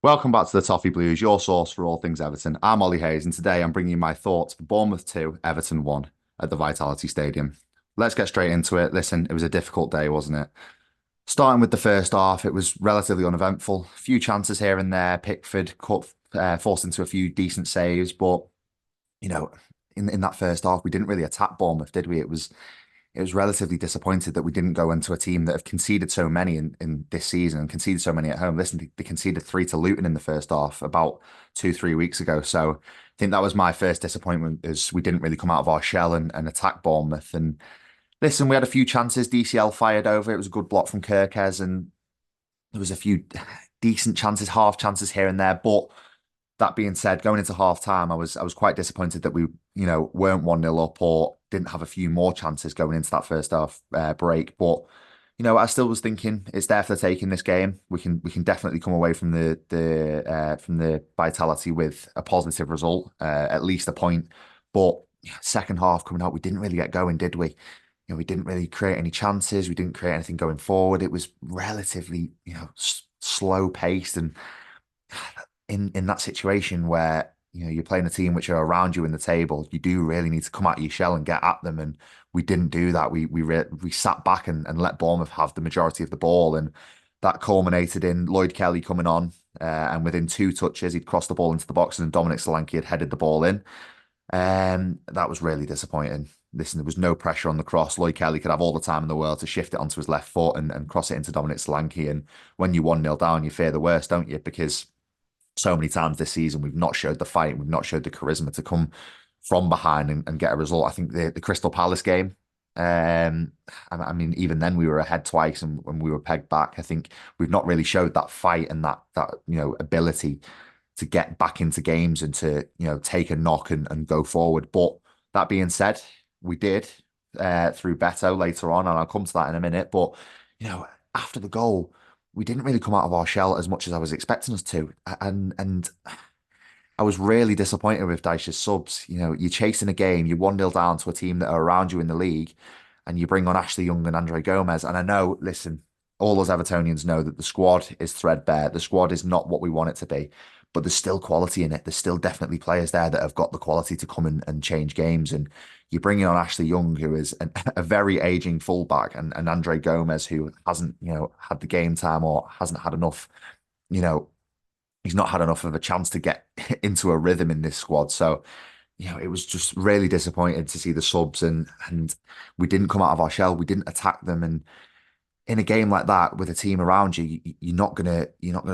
Welcome back to the Toffee Blues, your source for all things Everton. I'm Ollie Hayes, and today I'm bringing you my thoughts for Bournemouth 2, Everton 1 at the Vitality Stadium. Let's get straight into it. Listen, it was a difficult day, wasn't it? Starting with the first half, it was relatively uneventful. A few chances here and there. Pickford forced into a few decent saves, but you know, in that first half, we didn't really attack Bournemouth, did we? It was relatively disappointed that we didn't go into a team that have conceded so many in this season and conceded so many at home. Listen, they conceded three to Luton in the first half about 2, 3 weeks ago. So I think that was my first disappointment is we didn't really come out of our shell and attack Bournemouth. And listen, we had a few chances. DCL fired over. It was a good block from Kirkez, and there was a few decent chances, half chances here and there. But that being said, going into half time, I was quite disappointed that we, weren't 1-0 up or didn't have a few more chances going into that first half break. But I still was thinking it's there for the taking this game. We can definitely come away from the Vitality with a positive result, at least a point. But second half coming out, we didn't really get going, did we? We didn't really create any chances. We didn't create anything going forward. It was relatively, slow paced and in that situation where you're playing a team which are around you in the table, you do really need to come out of your shell and get at them. And we didn't do that. We sat back and let Bournemouth have the majority of the ball, and that culminated in Lloyd Kelly coming on. And within two touches, he'd crossed the ball into the box, and Dominic Solanke had headed the ball in. That was really disappointing. Listen, there was no pressure on the cross. Lloyd Kelly could have all the time in the world to shift it onto his left foot and cross it into Dominic Solanke. And when you 1-0 down, you fear the worst, don't you? Because so many times this season we've not showed the fight, we've not showed the charisma to come from behind and get a result. I think the Crystal Palace game, I mean, even then we were ahead twice and when we were pegged back. I think we've not really showed that fight and that ability to get back into games and to take a knock and go forward. But that being said, we did through Beto later on, and I'll come to that in a minute. But after the goal, we didn't really come out of our shell as much as I was expecting us to. And I was really disappointed with Dyche's subs. You're chasing a game, you're 1-0 down to a team that are around you in the league, and you bring on Ashley Young and Andre Gomez. And I know, listen, all us Evertonians know that the squad is threadbare. The squad is not what we want it to be, but there's still quality in it. There's still definitely players there that have got the quality to come and change games. And you're bringing on Ashley Young, who is a very aging fullback, and Andre Gomez, who hasn't, had the game time or hasn't had enough, you know, he's not had enough of a chance to get into a rhythm in this squad. So, it was just really disappointed to see the subs and we didn't come out of our shell. We didn't attack them. And in a game like that with a team around you, you're not gonna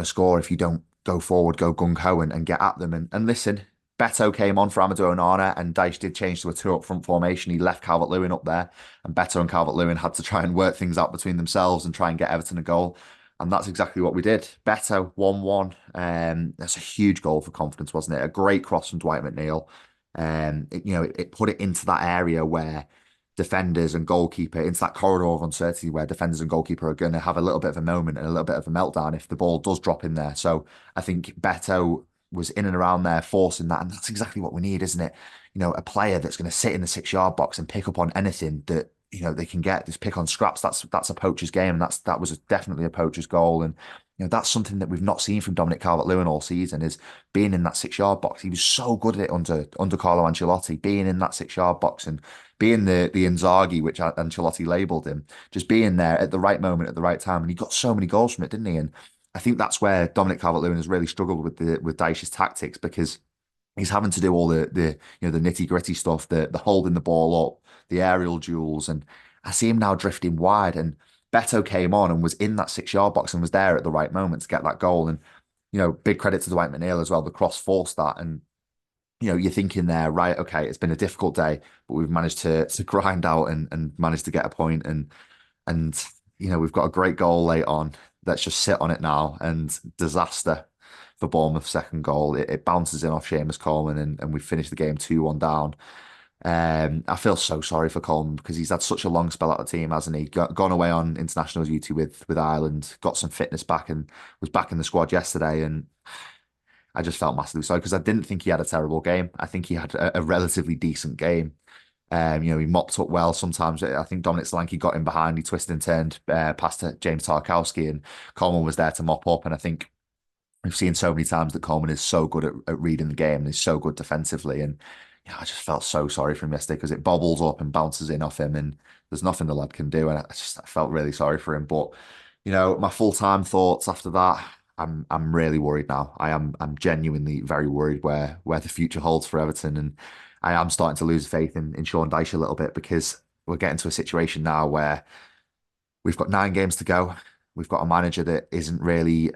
score if you don't go forward, go gung ho and get at them. And listen, Beto came on for Amadou Onana, and Dyche did change to a two up front formation. He left Calvert-Lewin up there, and Beto and Calvert-Lewin had to try and work things out between themselves and try and get Everton a goal. And that's exactly what we did. Beto 1-1. That's a huge goal for confidence, wasn't it? A great cross from Dwight McNeil. It put it into that area where defenders and goalkeeper, into that corridor of uncertainty where defenders and goalkeeper are going to have a little bit of a moment and a little bit of a meltdown if the ball does drop in there. So I think Beto was in and around there forcing that, and that's exactly what we need, isn't it? A player that's going to sit in the 6 yard box and pick up on anything that they can get. Just pick on scraps. That's a poacher's game, and that was definitely a poacher's goal. And that's something that we've not seen from Dominic Calvert-Lewin all season, is being in that 6 yard box. He was so good at it under Carlo Ancelotti, being in that 6 yard box and being the Inzaghi, which Ancelotti labelled him, just being there at the right moment at the right time. And he got so many goals from it, didn't he? And I think that's where Dominic Calvert-Lewin has really struggled with Dyche's tactics, because he's having to do all the nitty gritty stuff, the holding the ball up, the aerial duels, and I see him now drifting wide. And Beto came on and was in that 6 yard box and was there at the right moment to get that goal. And big credit to Dwight McNeil as well. The cross forced that, and you're thinking there, right? Okay, it's been a difficult day, but we've managed to grind out and managed to get a point. And we've got a great goal late on. Let's just sit on it now. And disaster for Bournemouth's second goal. It bounces in off Seamus Coleman, and we finish the game 2-1 down. I feel so sorry for Coleman because he's had such a long spell out of the team, hasn't he? Gone away on international duty with Ireland, got some fitness back, and was back in the squad yesterday. And I just felt massively sorry because I didn't think he had a terrible game. I think he had a relatively decent game. He mopped up well. Sometimes I think Dominic Solanke got in behind. He twisted and turned past to James Tarkowski, and Coleman was there to mop up. And I think we've seen so many times that Coleman is so good at reading the game and is so good defensively. And yeah, I just felt so sorry for him yesterday because it bobbles up and bounces in off him, and there's nothing the lad can do. And I felt really sorry for him. But my full time thoughts after that. I'm really worried now. I'm genuinely very worried where the future holds for Everton, and I am starting to lose faith in Sean Dyche a little bit because we're getting to a situation now where we've got 9 games to go. We've got a manager that isn't really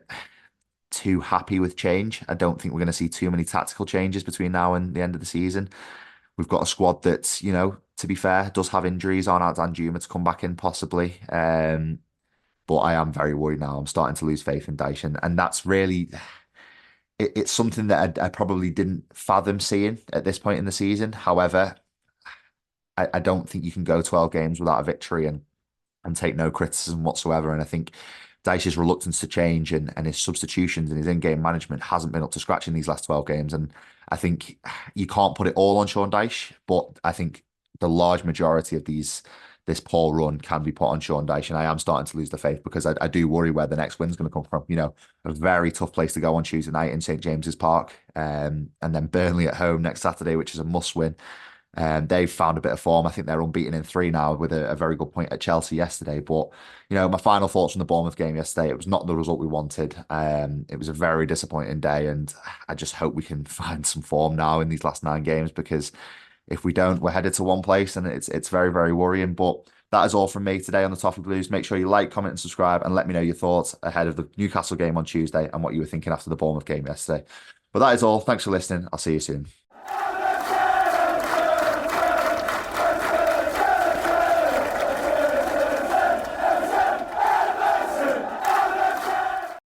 too happy with change. I don't think we're going to see too many tactical changes between now and the end of the season. We've got a squad that, to be fair, does have injuries on Danjuma to come back in possibly. But I am very worried now. I'm starting to lose faith in Dyche, and that's really it's something that I probably didn't fathom seeing at this point in the season. However, I don't think you can go 12 games without a victory and take no criticism whatsoever. And I think Dyche's reluctance to change and his substitutions and his in-game management hasn't been up to scratch in these last 12 games. And I think you can't put it all on Sean Dyche, but I think the large majority of this poor run can be put on Sean Dyche. And I am starting to lose the faith because I do worry where the next win's going to come from. A very tough place to go on Tuesday night in St. James's Park. And then Burnley at home next Saturday, which is a must win. They've found a bit of form. I think they're unbeaten in 3 now with a very good point at Chelsea yesterday. But, my final thoughts on the Bournemouth game yesterday, it was not the result we wanted. It was a very disappointing day. And I just hope we can find some form now in these last 9 games, because if we don't, we're headed to one place and it's very, very worrying. But that is all from me today on the Toffee Blues. Make sure you like, comment, and subscribe, and let me know your thoughts ahead of the Newcastle game on Tuesday and what you were thinking after the Bournemouth game yesterday. But that is all. Thanks for listening. I'll see you soon.